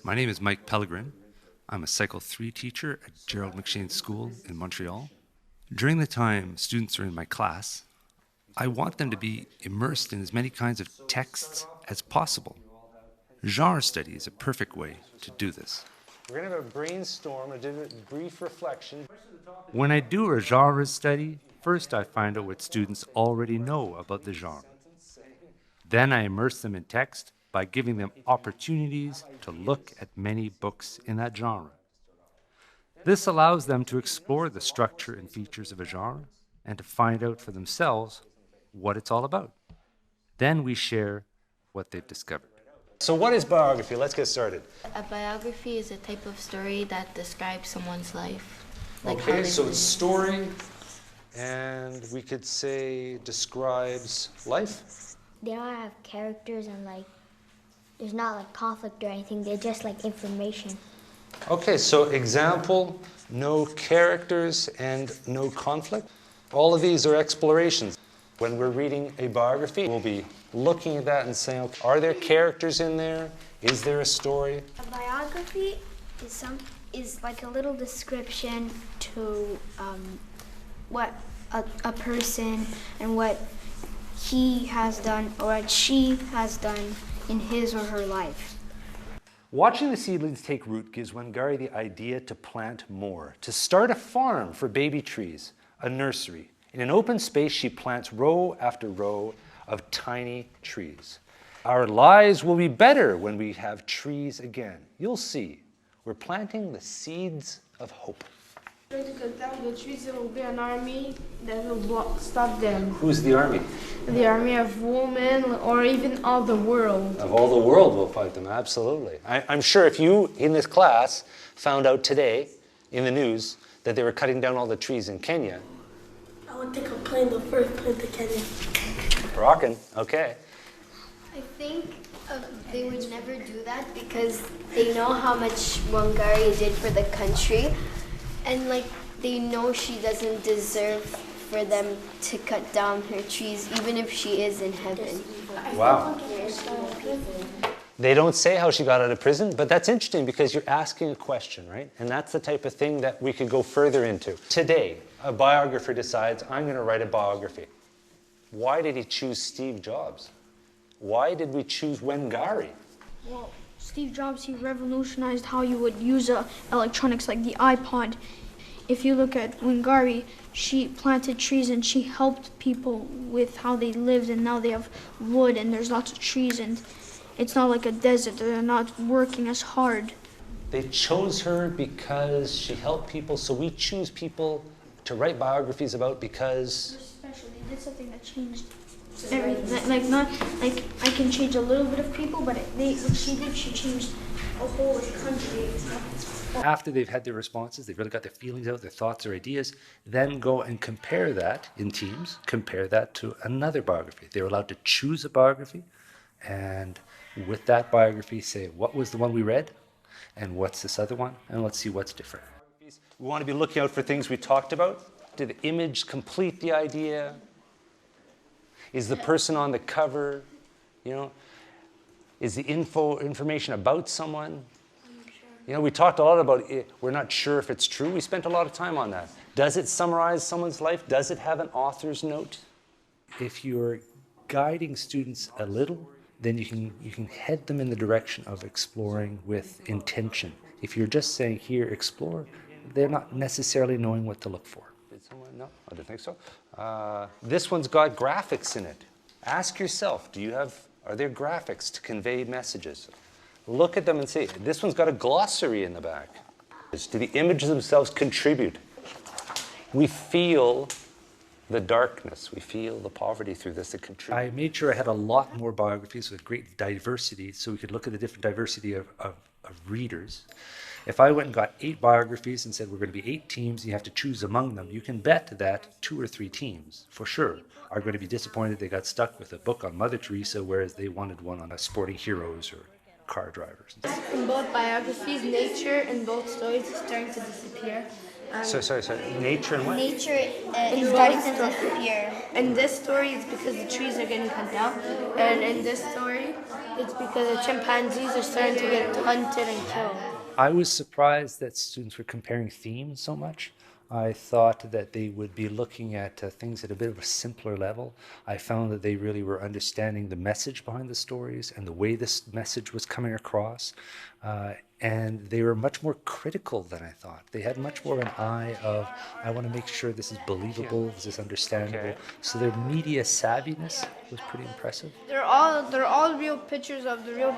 My name is Mike Pellegrin. I'm a Cycle 3 teacher at Gerald McShane School in Montreal. During the time students are in my class, I want them to be immersed in as many kinds of texts as possible. Genre study is a perfect way to do this. We're going to have a brainstorm, a brief reflection. When I do a genre study, first I find out what students already know about the genre. Then I immerse them in text by giving them opportunities to look at many books in that genre. This allows them to explore the structure and features of a genre and to find out for themselves what it's all about. Then we share what they've discovered. So what is biography? Let's get started. A biography is a type of story that describes someone's life. Okay, so it's story, and we could say describes life. They don't have characters and there's not conflict or anything. They're just information. Okay, so example, no characters and no conflict. All of these are explorations. When we're reading a biography, we'll be looking at that and saying, okay, are there characters in there? Is there a story? A biography is like a little description to what a person and what he has done or what she has done in his or her life. Watching the seedlings take root gives Wangari the idea to plant more, to start a farm for baby trees, a nursery. In an open space, she plants row after row of tiny trees. Our lives will be better when we have trees again. You'll see, we're planting the seeds of hope. The trees will be an army that will stop them. Who's the army? The army of women or even all the world. Of all the world will fight them, absolutely. I'm sure if you, in this class, found out today in the news that they were cutting down all the trees in Kenya. I would think of playing the first plant to Kenya. Rockin', okay. I think they would never do that because they know how much Wangari did for the country. And they know she doesn't deserve for them to cut down her trees, even if she is in heaven. Wow. They don't say how she got out of prison, but that's interesting because you're asking a question, right? And that's the type of thing that we could go further into. Today, a biographer decides, I'm going to write a biography. Why did he choose Steve Jobs? Why did we choose Wangari? Well, Steve Jobs, he revolutionized how you would use electronics like the iPod. If you look at Wangari, she planted trees and she helped people with how they lived, and now they have wood and there's lots of trees and it's not like a desert. They're not working as hard. They chose her because she helped people, so we choose people to write biographies about because... Especially, they did something that changed everything. I can change a little bit of people, but what she did, she changed a whole country. After they've had their responses, they've really got their feelings out, their thoughts or ideas, then go and compare that in teams, compare that to another biography. They're allowed to choose a biography, and with that biography say, what was the one we read, and what's this other one, and let's see what's different. We want to be looking out for things we talked about. Did the image complete the idea? Is the person on the cover, is the information about someone? We talked a lot about it. We're not sure if it's true. We spent a lot of time on that. Does it summarize someone's life? Does it have an author's note? If you're guiding students a little, then you can head them in the direction of exploring with intention. If you're just saying, here, explore, they're not necessarily knowing what to look for. Did someone? No, I don't think so. This one's got graphics in it. Ask yourself, are there graphics to convey messages? Look at them and see. This one's got a glossary in the back. Do the images themselves contribute? We feel the darkness. We feel the poverty through this. It contributes. I made sure I had a lot more biographies with great diversity so we could look at the different diversity of readers. If I went and got 8 biographies and said we're going to be 8 teams, you have to choose among them, you can bet that 2 or 3 teams, for sure, are going to be disappointed they got stuck with a book on Mother Teresa, whereas they wanted one on sporting heroes or car drivers. In both biographies, nature in both stories is starting to disappear. Sorry. Nature and what? Nature is starting to disappear. In this story, it's because the trees are getting cut down. And in this story, It's because the chimpanzees are starting to get hunted and killed. I was surprised that students were comparing themes so much. I thought that they would be looking at things at a bit of a simpler level. I found that they really were understanding the message behind the stories and the way this message was coming across. And they were much more critical than I thought. They had much more of an eye of, I want to make sure this is believable, this is understandable. So their media savviness was pretty impressive. They're all real pictures of the real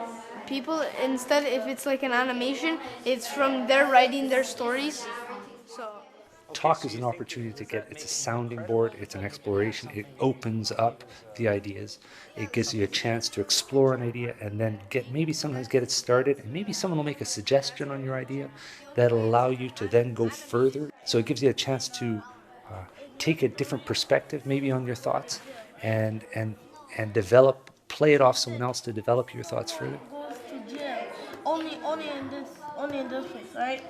people. Instead, if it's like an animation, it's from their writing their stories. So Talk is an opportunity to get, it's a sounding board, it's an exploration, it opens up the ideas, it gives you a chance to explore an idea and then sometimes get it started, and maybe someone will make a suggestion on your idea that'll allow you to then go further. So it gives you a chance to take a different perspective maybe on your thoughts and play it off someone else to develop your thoughts further. Goes to jail. Only in this place, right?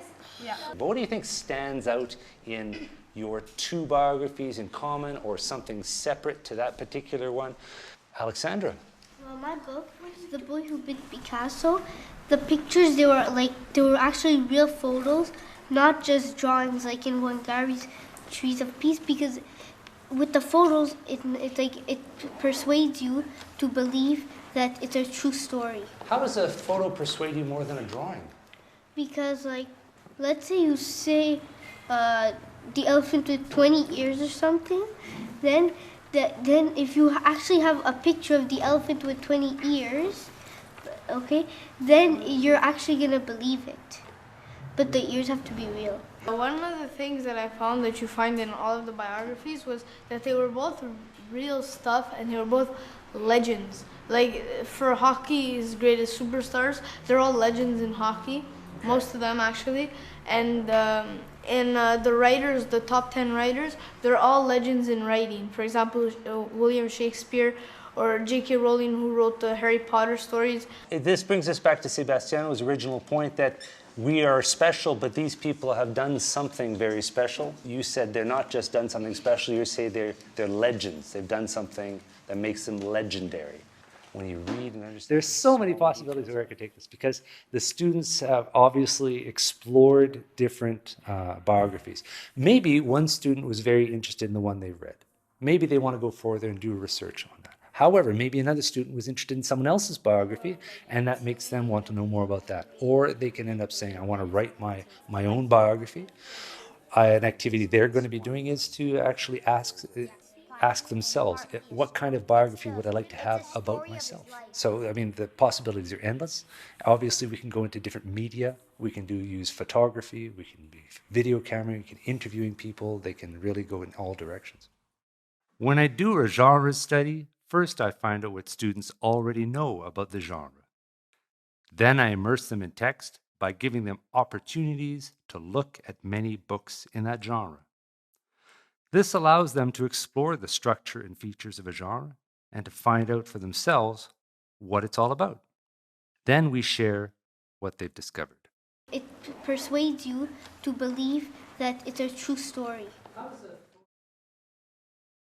Yeah. But what do you think stands out in your two biographies in common or something separate to that particular one? Alexandra? Well, my book was The Boy Who Beat Picasso. The pictures, they were actually real photos, not just drawings like in Wangari's Trees of Peace, because with the photos, it persuades you to believe that it's a true story. How does a photo persuade you more than a drawing? Because let's say you say the elephant with 20 ears or something, then if you actually have a picture of the elephant with 20 ears, okay, then you're actually gonna believe it. But the ears have to be real. one of the things that I found that you find in all of the biographies was that they were both real stuff and they were both legends. Like for hockey's greatest superstars, they're all legends in hockey, most of them actually. And the writers, the top 10 writers, they're all legends in writing. For example, William Shakespeare or J.K. Rowling, who wrote the Harry Potter stories. This brings us back to Sebastiano's original point that we are special, but these people have done something very special. You said they're not just done something special, you say they're legends. They've done something that makes them legendary. When you read and understand. There's so many possibilities where I could take this because the students have obviously explored different biographies. Maybe one student was very interested in the one they read. Maybe they want to go further and do research on that. However, maybe another student was interested in someone else's biography and that makes them want to know more about that. Or they can end up saying, I want to write my own biography. An activity they're going to be doing is to actually ask themselves, what kind of biography would I like to have about myself? So, I mean, the possibilities are endless. Obviously, we can go into different media. We can use photography. We can be video camera. We can interviewing people. They can really go in all directions. When I do a genre study, first I find out what students already know about the genre. Then I immerse them in text by giving them opportunities to look at many books in that genre. This allows them to explore the structure and features of a genre and to find out for themselves what it's all about. Then we share what they've discovered. It persuades you to believe that it's a true story. How does